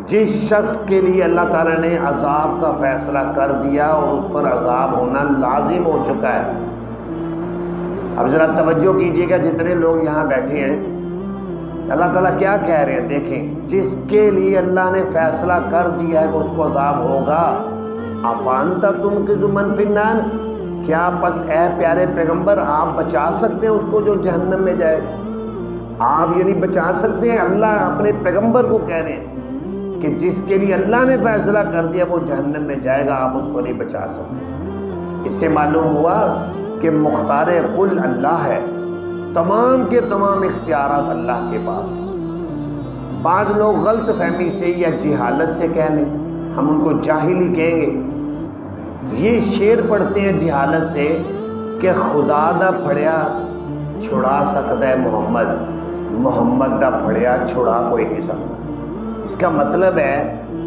جس شخص کے لیے اللہ تعالیٰ نے عذاب کا فیصلہ کر دیا اور اس پر عذاب ہونا لازم ہو چکا ہے. اب ذرا توجہ کیجیے گا جتنے لوگ یہاں بیٹھے ہیں، اللہ تعالیٰ کیا کہہ رہے ہیں دیکھیں. جس کے لیے اللہ نے فیصلہ کر دیا ہے کہ اس کو عذاب ہوگا، افانت تنقذ من فی النار، کیا پس اے پیارے پیغمبر آپ بچا سکتے ہیں اس کو جو جہنم میں جائے گا؟ آپ یعنی بچا سکتے ہیں؟ اللہ اپنے پیغمبر کو کہہ رہے ہیں کہ جس کے لیے اللہ نے فیصلہ کر دیا وہ جہنم میں جائے گا، آپ اس کو نہیں بچا سکتے. اس سے معلوم ہوا کہ مختار کل اللہ ہے، تمام کے تمام اختیارات اللہ کے پاس ہیں. بعض لوگ غلط فہمی سے یا جہالت سے کہہ لیں، ہم ان کو جاہل ہی کہیں گے. یہ شعر پڑھتے ہیں جہالت سے کہ خدا دا پھڑیا چھڑا سکتا ہے محمد دا پھڑیا چھڑا کوئی نہیں سکتا. اس کا مطلب ہے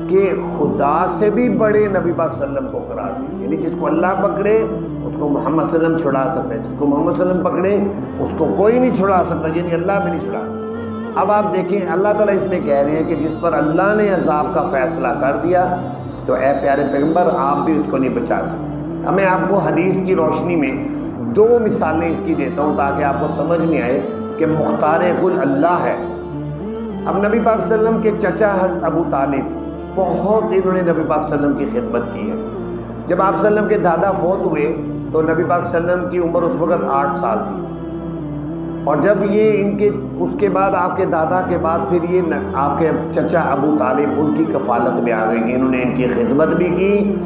کہ خدا سے بھی بڑے نبی پاک صلی اللہ علیہ وسلم کو قرار دی، یعنی جس کو اللہ پکڑے اس کو محمد صلی اللہ علیہ وسلم چھڑا سکتا ہے، جس کو محمد صلی اللہ علیہ وسلم پکڑے اس کو کوئی نہیں چھڑا سکتا، یعنی اللہ بھی نہیں چھڑا. اب آپ دیکھیں اللہ تعالیٰ اس میں کہہ رہے ہیں کہ جس پر اللہ نے عذاب کا فیصلہ کر دیا تو اے پیارے پیغمبر آپ بھی اس کو نہیں بچا سکتے. اب میں آپ کو حدیث کی روشنی میں دو مثالیں اس کی دیتا ہوں تاکہ آپ کو سمجھ میں آئے کہ مختار کل اللہ ہے. اب نبی پاک صلی اللہ علیہ وسلم کے چچا حضرت ابو طالب بہت انہوں نے نبی پاک صلی اللہ علیہ وسلم کی خدمت کی ہے. جب آپ صلی اللہ علیہ وسلم کے دادا فوت ہوئے تو نبی پاک صلی اللہ علیہ وسلم کی عمر اس وقت 8 سال تھی، اور جب یہ اس کے بعد آپ کے دادا کے بعد پھر یہ آپ کے چچا ابو طالب ان کی کفالت میں آ گئی. انہوں نے ان کی خدمت بھی کی،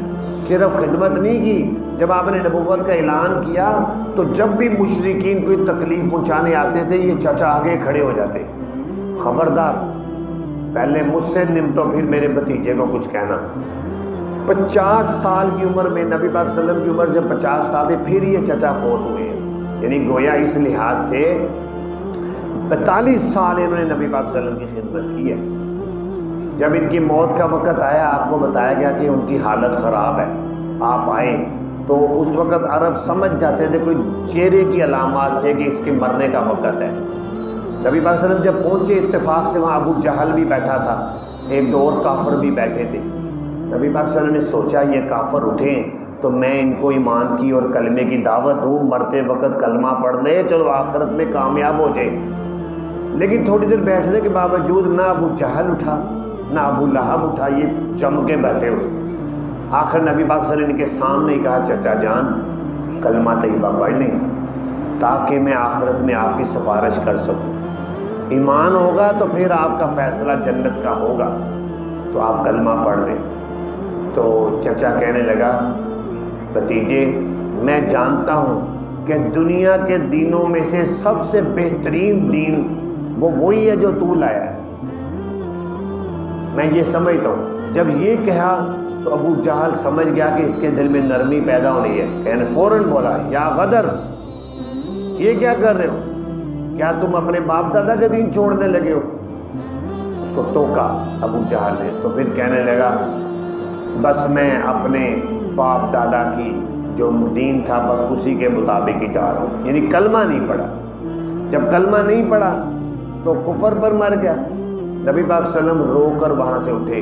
صرف خدمت نہیں کی، جب آپ نے نبوت کا اعلان کیا تو جب بھی مشرکین کوئی تکلیف پہنچانے آتے تھے یہ چچا آگے کھڑے ہو جاتے، خبردار پہلے مجھ سے نمٹو پھر میرے بھتیجے کو کچھ کہنا. 50 سال کی عمر میں نبی پاک صلی اللہ علیہ وسلم کی عمر جب 50 سال تھی پھر یہ چچا فوت ہوئے ہیں، یعنی گویا اس لحاظ سے 42 سال انہوں نے نبی پاک صلی اللہ علیہ وسلم کی خدمت کی ہے. جب ان کی موت کا وقت آیا آپ کو بتایا گیا کہ ان کی حالت خراب ہے، آپ آئے تو اس وقت عرب سمجھ جاتے تھے کوئی چہرے کی علامات سے کہ اس کے مرنے کا وقت ہے. نبی پاک صلی اللہ علیہ وسلم جب پہنچے اتفاق سے وہاں ابو جہل بھی بیٹھا تھا، ایک دو اور کافر بھی بیٹھے تھے. نبی پاک صلی اللہ علیہ وسلم نے سوچا یہ کافر اٹھیں تو میں ان کو ایمان کی اور کلمے کی دعوت دوں، مرتے وقت کلمہ پڑھ لے، چلو آخرت میں کامیاب ہو جائے. لیکن تھوڑی دیر بیٹھنے کے باوجود نہ ابو جہل اٹھا نہ ابو لہب اٹھا، یہ جم کے بیٹھے ہوئے. آخر نبی پاک صلی اللہ علیہ وسلم کے سامنے ہی کہا چچا جان کلمہ طیبہ پڑھ لیں تاکہ میں آخرت میں آپ کی سفارش کر سکوں. ایمان ہوگا تو پھر آپ کا فیصلہ جنت کا ہوگا، تو آپ کلمہ پڑھ لیں. تو چچا کہنے لگا بھتیجے میں جانتا ہوں کہ دنیا کے دینوں میں سے سب سے بہترین دین وہ وہی ہے جو تو لایا ہے، میں یہ سمجھتا ہوں. جب یہ کہا تو ابو جہل سمجھ گیا کہ اس کے دل میں نرمی پیدا ہونی ہے، کہنے فوراً بولا یا غدر یہ کیا کر رہے ہو، کیا تم اپنے باپ دادا کے دین چھوڑنے لگے ہو؟ اس کو ٹوکا ابو جہل نے. تو پھر کہنے لگا بس میں اپنے باپ دادا کی جو دین تھا بس اسی کے مطابق ہی جا رہا ہوں، یعنی کلمہ نہیں پڑھا. جب کلمہ نہیں پڑھا تو کفر پر مر گیا. نبی پاک صلی اللہ علیہ وسلم رو کر وہاں سے اٹھے،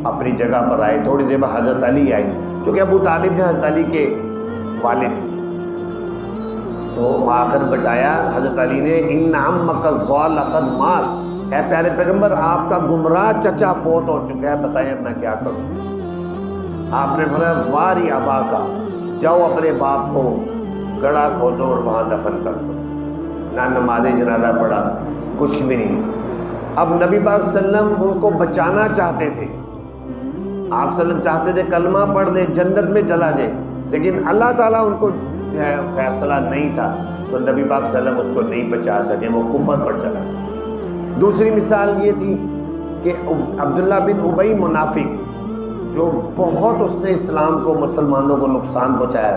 اپنی جگہ پر آئے. تھوڑی دیر بعد حضرت علی آئے کیونکہ ابو طالب نے حضرت علی کے والد، تو آ کر بتایا حضرت علی نے ان عمک الضال قد مات، اے پیارے پیغمبر آپ کا گمراہ چچا فوت ہو چکا ہے، بتائیں اب میں کیا کروں. آپ نے فرمایا واری ابا کا، جاؤ اپنے باپ کو گڑھا کھودو اور وہاں دفن کر دو. نہ نماز جنازہ پڑھا، کچھ بھی نہیں. اب نبی پاک صلی اللہ علیہ وسلم ان کو بچانا چاہتے تھے، آپ صلی اللہ علیہ وسلم چاہتے تھے کلمہ پڑھ دے جنت میں چلا جائے، لیکن اللہ تعالیٰ ان کو فیصلہ نہیں تھا تو نبی پاک صلی اللہ علیہ وسلم اس کو نہیں بچا سکے، وہ کفر پر چلا. دوسری مثال یہ تھی کہ عبداللہ بن ابی منافق جو بہت اس نے اسلام کو مسلمانوں کو نقصان پہنچایا،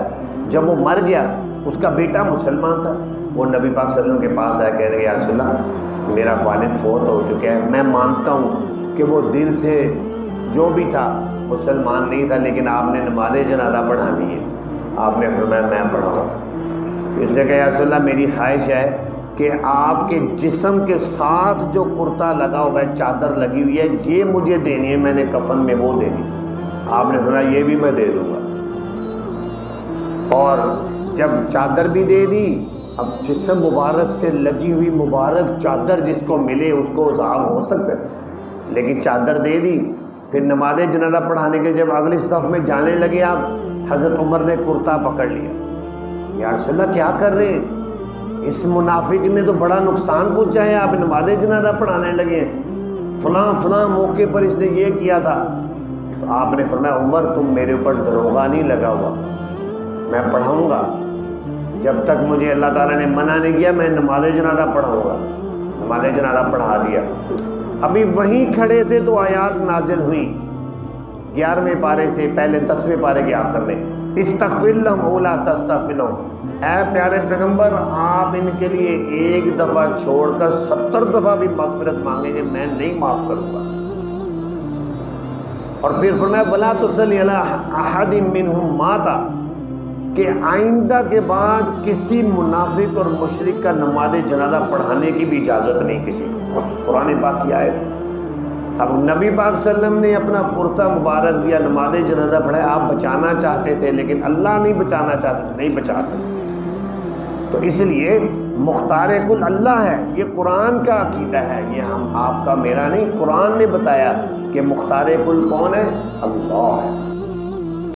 جب وہ مر گیا اس کا بیٹا مسلمان تھا، وہ نبی پاک صلی اللہ علیہ وسلم کے پاس آیا کہنے لگا یا رسول اللہ میرا والد فوت ہو چکا ہے، میں مانتا ہوں کہ وہ دل سے جو بھی تھا مسلمان نہیں تھا، لیکن آپ نے نماز جنازہ پڑھانی ہے. آپ نے فرمایا میں پڑھاؤں گا. اس نے کہا یا رسول اللہ میری خواہش ہے کہ آپ کے جسم کے ساتھ جو کرتا لگا ہوا ہے، چادر لگی ہوئی ہے، یہ مجھے دینی ہے، میں نے کفن میں وہ دینی۔ آپ نے فرمایا یہ بھی میں دے دوں گا۔ اور جب چادر بھی دے دی، اب جسم مبارک سے لگی ہوئی مبارک چادر جس کو ملے اس کو عذاب ہو سکتا ہے، لیکن چادر دے دی۔ پھر نماز جنازہ پڑھانے کے جب اگلی صف میں جانے لگے آپ، حضرت عمر نے کرتا پکڑ لیا۔ یا رسول اللہ کیا کر رہے ہیں؟ اس منافق نے تو بڑا نقصان پہنچا ہے، آپ نماز جنازہ پڑھانے لگے ہیں، فلاں فلاں موقع پر اس نے یہ کیا تھا۔ تو آپ نے فرمایا عمر تم میرے اوپر دروغہ نہیں لگا ہوا، میں پڑھاؤں گا جب تک مجھے اللہ تعالیٰ نے منع نہیں کیا، میں نماز جنازہ پڑھاؤں گا۔ نماز جنازہ پڑھا دیا۔ ابھی وہیں کھڑے تھے تو آیات نازل ہوئی 11ویں پارے سے پہلے 10ویں پارے کے آخر میں، استغفر لہم او لا تستغفر لہم، اے پیارے پیغمبر آپ ان کے لیے ایک دفعہ چھوڑ کر 70 دفعہ بھی مغفرت مانگیں گے، میں نہیں معاف کروں گا۔ اور پھر فرمایا ولا تصلی علی احد منہم مات، کہ آئندہ کے بعد کسی منافق اور مشرک کا نماز جنازہ پڑھانے کی بھی اجازت نہیں کسی کو۔ قرآن پاک کی آیت۔ اب نبی پاک صلی اللہ علیہ وسلم نے اپنا کرتا مبارک دیا، نماز جنازہ پڑھایا، آپ بچانا چاہتے تھے لیکن اللہ نہیں بچانا چاہتے تھے، نہیں بچا سکتے۔ تو اس لیے مختار کل اللہ ہے، یہ قرآن کا عقیدہ ہے، یہ ہم آپ کا میرا نہیں، قرآن نے بتایا کہ مختار کل کون ہے؟ اللہ ہے۔